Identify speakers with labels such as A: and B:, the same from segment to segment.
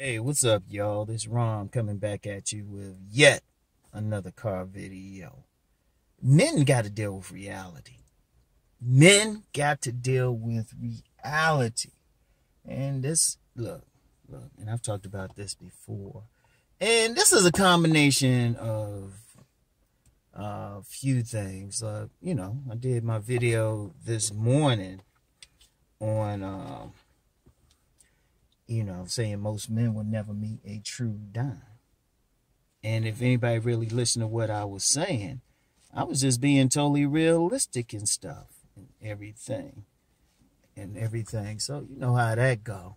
A: Hey, what's up, y'all? This Rom coming back at you with yet another car video. Men got to deal with reality. Men got to deal with reality. And this, look, and I've talked about this before. And this is a combination of a few things. I did my video this morning on, saying most men will never meet a true dime. And if anybody really listened to what I was saying, I was just being totally realistic and stuff and everything. So you know how that go.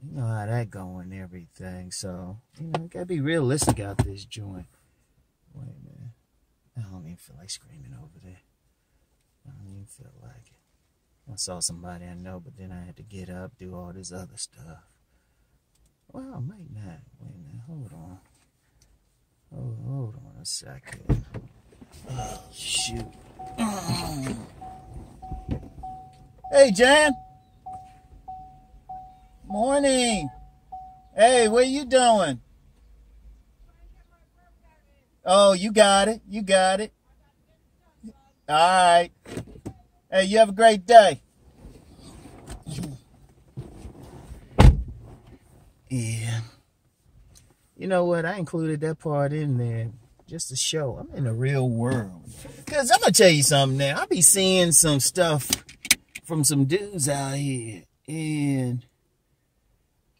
A: You know how that go and everything. So, gotta be realistic out this joint. Wait a minute. I don't even feel like screaming over there. I don't even feel like it. I saw somebody I know, but then I had to get up, do all this other stuff. Well, I might not. Wait a minute. Hold on. Hold on a second. Oh, shoot. Hey, Jan. Morning. Hey, what you doing? Oh, you got it. You got it. All right. Hey, you have a great day. Yeah. You know what? I included that part in there just to show I'm in the real world. Because I'm going to tell you something now. I be seeing some stuff from some dudes out here. And,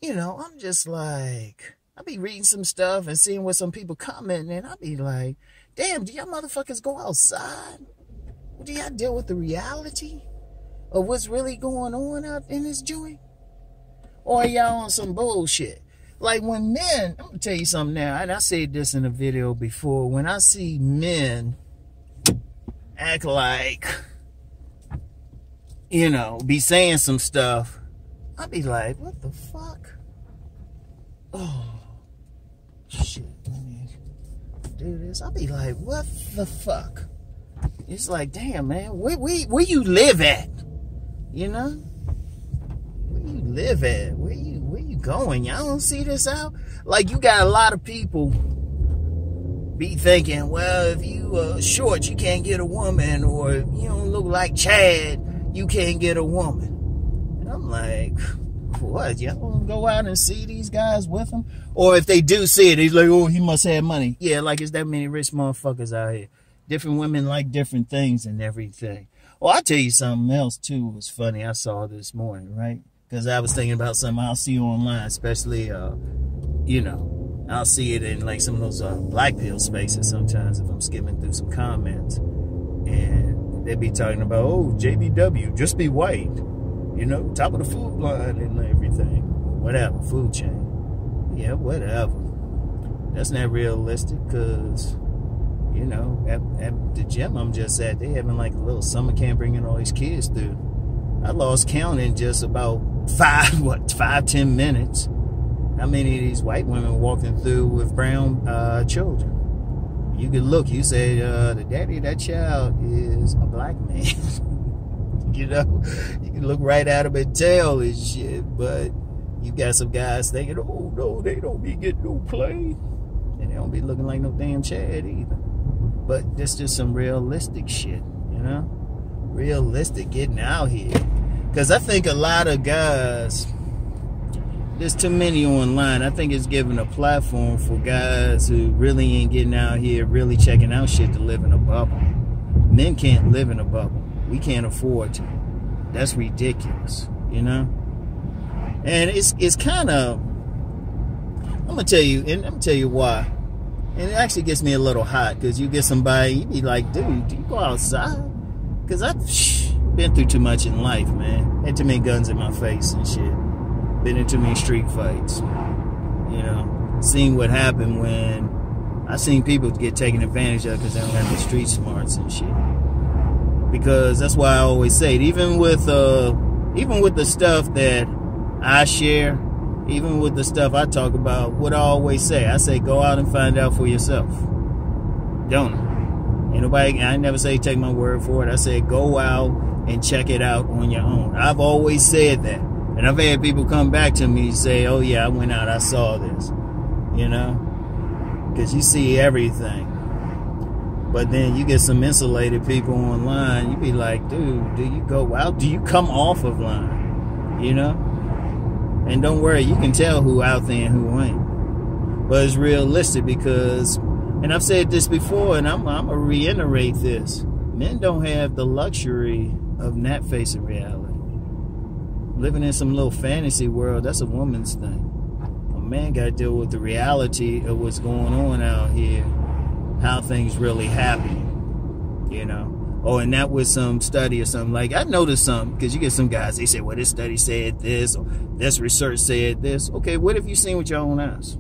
A: I'm just like, I be reading some stuff and seeing what some people comment. And I be like, damn, do y'all motherfuckers go outside? Do y'all deal with the reality of what's really going on out in this joint? Or are y'all on some bullshit? Like when men, I'm going to tell you something now, and I said this in a video before, when I see men act like, be saying some stuff, I be like, what the fuck? Oh, shit, let me do this. I be like, what the fuck? It's like, damn, man, where you live at? Where you live at? Where you going? Y'all don't see this out? Like, you got a lot of people be thinking, well, if you short, you can't get a woman, or if you don't look like Chad, you can't get a woman. And I'm like, what? Y'all don't go out and see these guys with them? Or if they do see it, he's like, oh, he must have money. Yeah, like it's that many rich motherfuckers out here. Different women like different things and everything. Well, I'll tell you something else, too. It was funny. I saw this morning, right? Because I was thinking about something I'll see online, especially, I'll see it in, like, some of those black pill spaces sometimes if I'm skimming through some comments. And they'd be talking about, oh, JBW, just be white. Top of the food line and everything. Whatever, food chain. Yeah, whatever. That's not realistic because... at the gym I'm just at, they having like a little summer camp bringing all these kids through. I lost count in just about 5-10 minutes. How many of these white women walking through with brown children? You could look, you say, the daddy of that child is a black man. You can look right at him and tell and shit, but you got some guys thinking, oh no, they don't be getting no play. And they don't be looking like no damn Chad either. But this just some realistic shit, realistic getting out here. Because I think a lot of guys, there's too many online. I think it's giving a platform for guys who really ain't getting out here, really checking out shit to live in a bubble. Men can't live in a bubble. We can't afford to. That's ridiculous, And it's kind of, I'm going to tell you why. And it actually gets me a little hot because you get somebody, you be like, dude, do you go outside? Because I've been through too much in life, man. Had too many guns in my face and shit. Been in too many street fights. Seen what happened when I seen people get taken advantage of because they don't have the street smarts and shit. Because that's why I always say it, even with the stuff that I share, even with the stuff I talk about, what I always say, I say, go out and find out for yourself. Don't I? Ain't nobody, I never say take my word for it. I say, go out and check it out on your own. I've always said that. And I've had people come back to me and say, oh yeah, I went out, I saw this, you know, because you see everything. But then you get some insulated people online, you be like, dude, do you go out? Do you come off of line? You know? And don't worry, you can tell who out there and who ain't. But it's realistic because, and I've said this before, and I'm going to reiterate this. Men don't have the luxury of not facing reality. Living in some little fantasy world, that's a woman's thing. A man got to deal with the reality of what's going on out here. How things really happen, you know. Oh, and that was some study or something. Like, I noticed something, because you get some guys, they say, well, this study said this, or this research said this. Okay, what have you seen with your own eyes?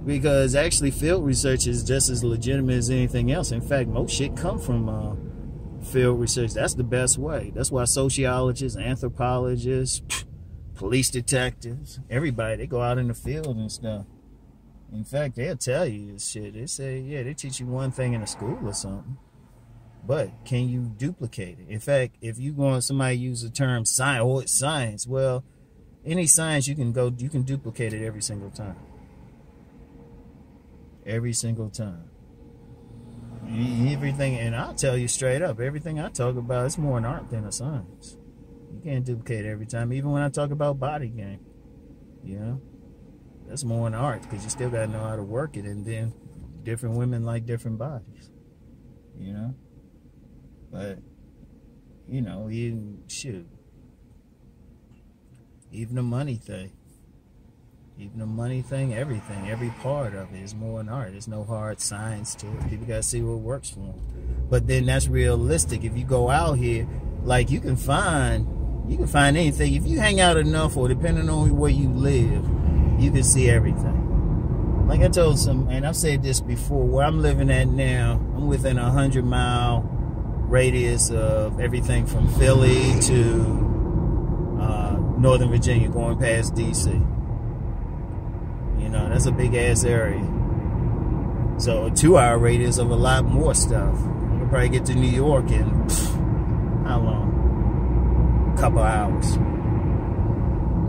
A: Because actually field research is just as legitimate as anything else. In fact, most shit come from field research. That's the best way. That's why sociologists, anthropologists, police detectives, everybody, they go out in the field and stuff. In fact, they'll tell you this shit. They say, yeah, they teach you one thing in a school or something, but can you duplicate it? In fact, if you want somebody use the term science, oh, it's science. Well, any science you can duplicate it every single time. Every single time. Everything, and I'll tell you straight up, everything I talk about is more an art than a science. You can't duplicate it every time. Even when I talk about body game, you know. That's more an art because you still got to know how to work it. And then different women like different bodies, you know. But, you know, even the money thing. Even the money thing, everything, every part of it is more an art. There's no hard science to it. People got to see what works for them. But then that's realistic. If you go out here, like you can find anything. If you hang out enough or depending on where you live, you can see everything. Like I told some, and I've said this before, where I'm living at now, I'm within a 100-mile radius of everything from Philly to Northern Virginia, going past D.C. You know, that's a big-ass area. So a 2-hour radius of a lot more stuff. You can probably get to New York in, how long? A couple hours.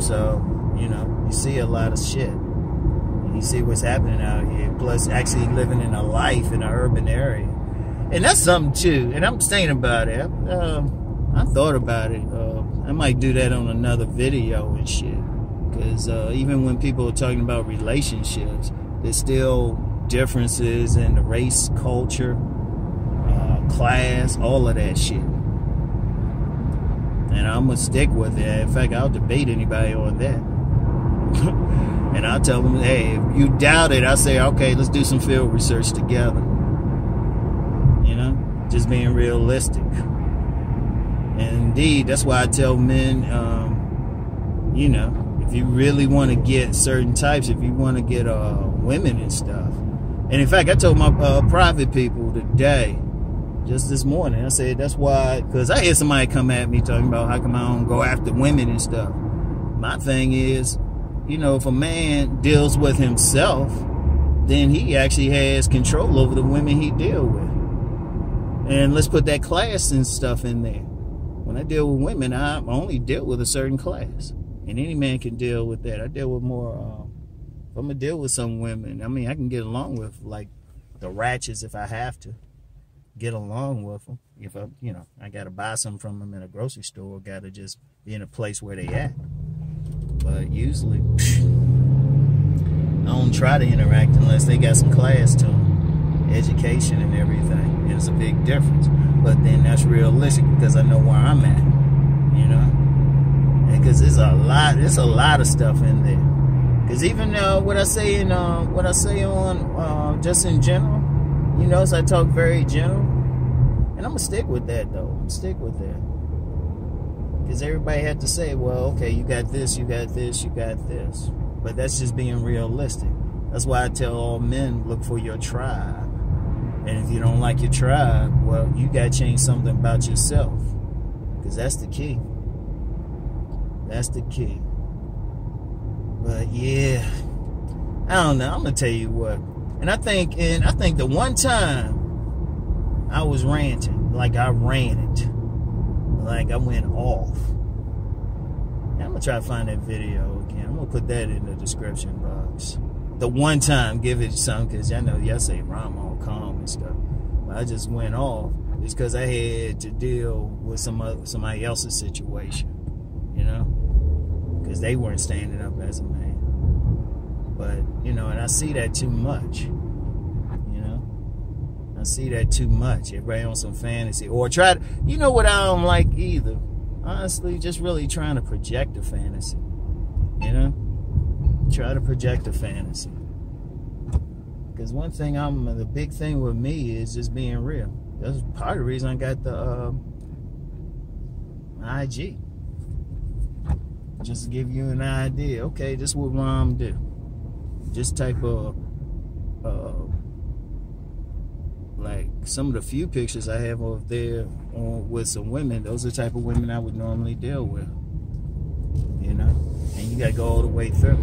A: So, you know, you see a lot of shit. And you see what's happening out here. Plus, actually living in a life in an urban area. And that's something, too. And I'm thinking about it. I thought about it. I might do that on another video and shit. Because even when people are talking about relationships, there's still differences in the race, culture, class, all of that shit. And I'm going to stick with it. In fact, I'll debate anybody on that. And I'll tell them, hey, if you doubt it, I'll say, okay, let's do some field research together. You know, just being realistic. And indeed, that's why I tell men, you know, if you really want to get certain types, if you want to get women and stuff. And in fact, I told my private people today, just this morning, I said, that's why, because I hear somebody come at me talking about how come I don't go after women and stuff. My thing is, you know, if a man deals with himself, then he actually has control over the women he deal with. And let's put that class and stuff in there. When I deal with women, I only deal with a certain class. And any man can deal with that. I deal with more, if I'm going to deal with some women, I mean, I can get along with, like, the ratchets if I have to. Get along with them. If I, you know, I got to buy something from them in a grocery store, got to just be in a place where they at. But usually, I don't try to interact unless they got some class to them. Education and everything. It's a big difference. But then that's realistic because I know where I'm at. You know? Because there's a lot of stuff in there. Because even what I say on just in general, you notice I talk very general. And I'm going to stick with that, though. I'm going to stick with that. Because everybody had to say, well, okay, you got this, you got this, you got this. But that's just being realistic. That's why I tell all men, look for your tribe. And if you don't like your tribe, well, you got to change something about yourself. Because that's the key. That's the key. But, yeah. I don't know. I'm going to tell you what. And I think the one time I was ranting, like I ran it, like I went off. I'm gonna try to find that video again. I'm gonna put that in the description box. The one time, give it some, because I know y'all say Rom all calm and stuff. But I just went off. It's because I had to deal with somebody else's situation, you know, because they weren't standing up as a man. But, you know, and I see that too much, you know. I see that too much. Everybody on some fantasy. Or try to, you know what I don't like either? Honestly, just really trying to project a fantasy, you know. Try to project a fantasy. Because one thing, the big thing with me is just being real. That's part of the reason I got the IG. Just to give you an idea. Okay, this is what Rom do. Just type of, like some of the few pictures I have over there with some women, those are the type of women I would normally deal with. You know? And you got to go all the way through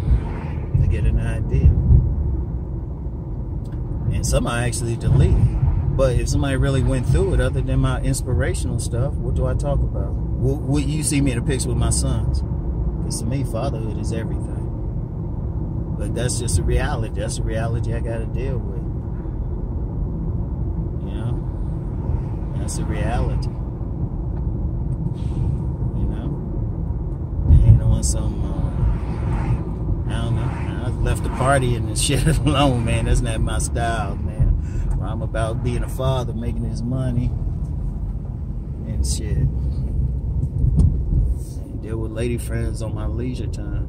A: to get an idea. And some I actually deleted. But if somebody really went through it, other than my inspirational stuff, what do I talk about? What you see me in the picture with my sons. Because to me, fatherhood is everything. But that's just a reality. That's a reality I got to deal with. You know? That's a reality. You know? Ain't on some, I don't know. I left the party and the shit alone, man. That's not my style, man. I'm about being a father, making his money and shit. And deal with lady friends on my leisure time.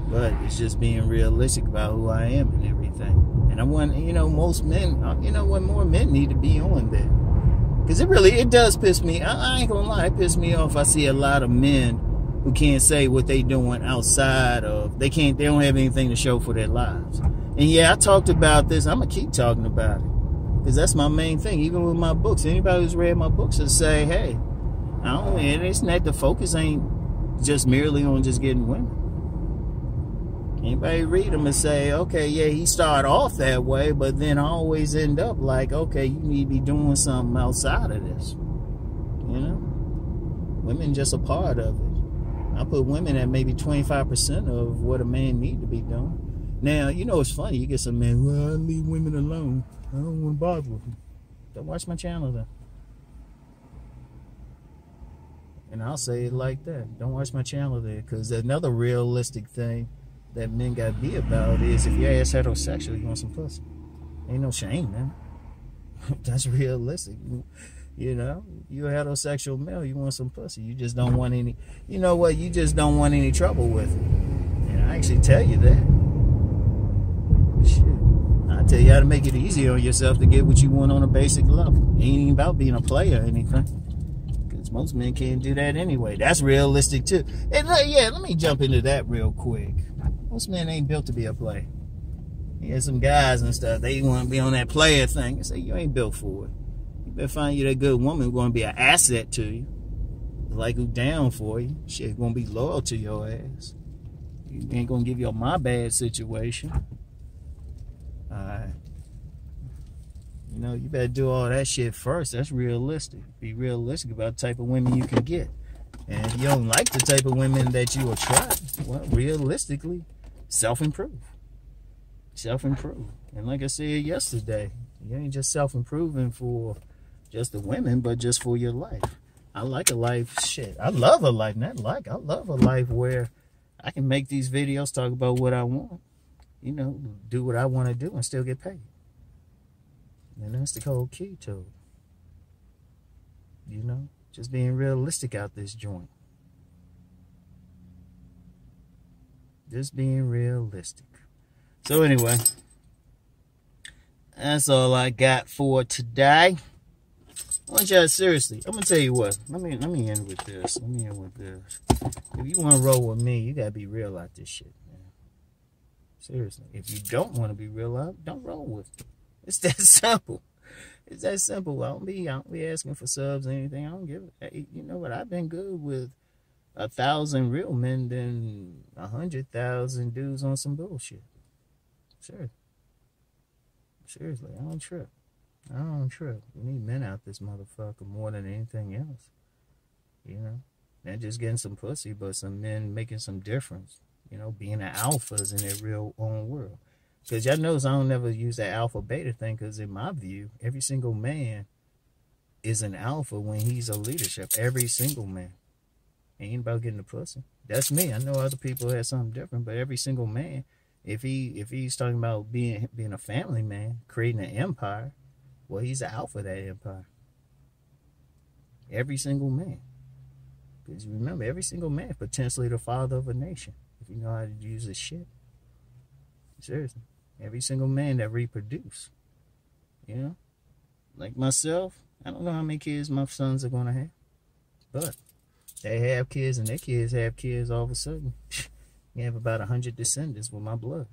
A: But it's just being realistic about who I am and everything. And I want, you know, most men, you know what, more men need to be on there. Because it does piss me, I ain't gonna lie, it pisses me off. I see a lot of men who can't say what they doing outside of, they don't have anything to show for their lives. And yeah, I talked about this. I'm going to keep talking about it. Because that's my main thing. Even with my books. Anybody who's read my books will say, hey, it's not, the focus ain't just merely on just getting women. Anybody read them and say, okay, yeah, he started off that way, but then I always end up like, okay, you need to be doing something outside of this. You know? Women just a part of it. I put women at maybe 25% of what a man need to be doing. Now, you know, it's funny. You get some men, well, I leave women alone. I don't want to bother with them. Don't watch my channel, then. And I'll say it like that. Don't watch my channel there. Because another realistic thing that men got to be about is if your ass heterosexual, you want some pussy. Ain't no shame, man. That's realistic. You know, you're a heterosexual male, you want some pussy. You just don't want any, you know what, you just don't want any trouble with it. And I actually tell you that. Shit. I tell you how to make it easier on yourself to get what you want on a basic level. It ain't even about being a player or anything. Because most men can't do that anyway. That's realistic too. And yeah, let me jump into that real quick. Most men ain't built to be a player. You some guys and stuff, they want to be on that player thing. I say, you ain't built for it. You better find you that good woman who's going to be an asset to you. Like who down for you. Shit, going to be loyal to your ass. You ain't going to give you a my bad situation. You know, you better do all that shit first. That's realistic. Be realistic about the type of women you can get. And if you don't like the type of women that you attract, well, realistically, self-improve. Self-improve. And like I said yesterday, you ain't just self-improving for just the women, but just for your life. I like a life, shit. I love a life, not like, I love a life where I can make these videos, talk about what I want. You know, do what I want to do and still get paid. And that's the whole key to it. You know, just being realistic out this joint. Just being realistic. So anyway, that's all I got for today. I want y'all, seriously, I'm gonna tell you what. Let me end with this. Let me end with this. If you want to roll with me, you gotta be real out this shit, man. Seriously. If you don't want to be real out, don't roll with me. It's that simple. It's that simple. I don't be asking for subs or anything. I don't give it. Hey, you know what? I've been good with 1,000 real men than 100,000 dudes on some bullshit. Sure. Seriously, I don't trip. I don't trip. We need men out this motherfucker more than anything else. you know. Not just getting some pussy, but some men making some difference, you know, being an alphas in their real own world. Because y'all notice I don't never use that alpha beta thing, because in my view, every single man is an alpha when he's a leadership. Every single man. Ain't about getting the pussy. That's me. I know other people have something different, but every single man, if he's talking about being a family man, creating an empire, well, he's the alpha of that empire. Every single man. Because remember, every single man is potentially the father of a nation, if you know how to use this shit. Seriously. Every single man that reproduce. You know? Like myself, I don't know how many kids my sons are going to have. But they have kids and their kids have kids all of a sudden. You have about 100 descendants with my blood.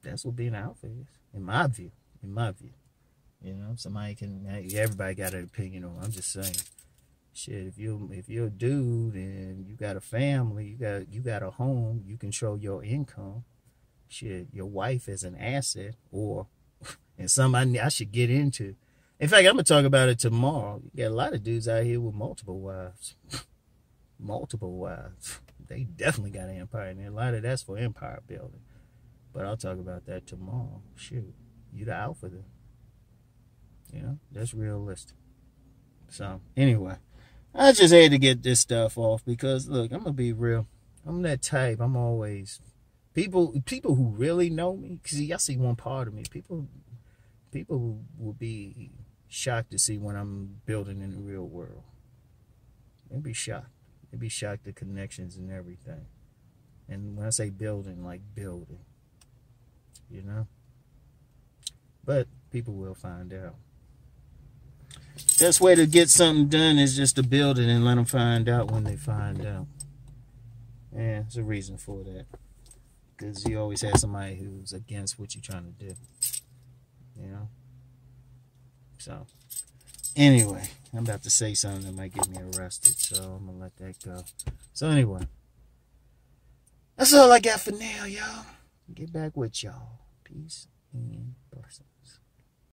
A: That's what being an alpha is. In my view. In my view. You know, somebody can, everybody got an opinion on it. I'm just saying. Shit, if you're a dude and you got a family, you got a home, you control your income. Shit, your wife is an asset, or and somebody I should get into. In fact, I'm gonna talk about it tomorrow. You got a lot of dudes out here with multiple wives. Multiple wives. They definitely got an empire, and a lot of that's for empire building. But I'll talk about that tomorrow. Shoot, you the alpha then. You know, that's realistic. So anyway, I just had to get this stuff off because look, I'm gonna be real. I'm that type. I'm always people who really know me. Cause y'all see one part of me. People will be shocked to see when I'm building in the real world. They'd be shocked. They'd be shocked at connections and everything. And when I say building, like building, you know. But people will find out. Best way to get something done is just to build it and let them find out when they find out. Yeah, there's a reason for that. Because you always have somebody who's against what you're trying to do. You know? So, anyway, I'm about to say something that might get me arrested. So, I'm going to let that go. So, anyway. That's all I got for now, y'all. Get back with y'all. Peace and blessings.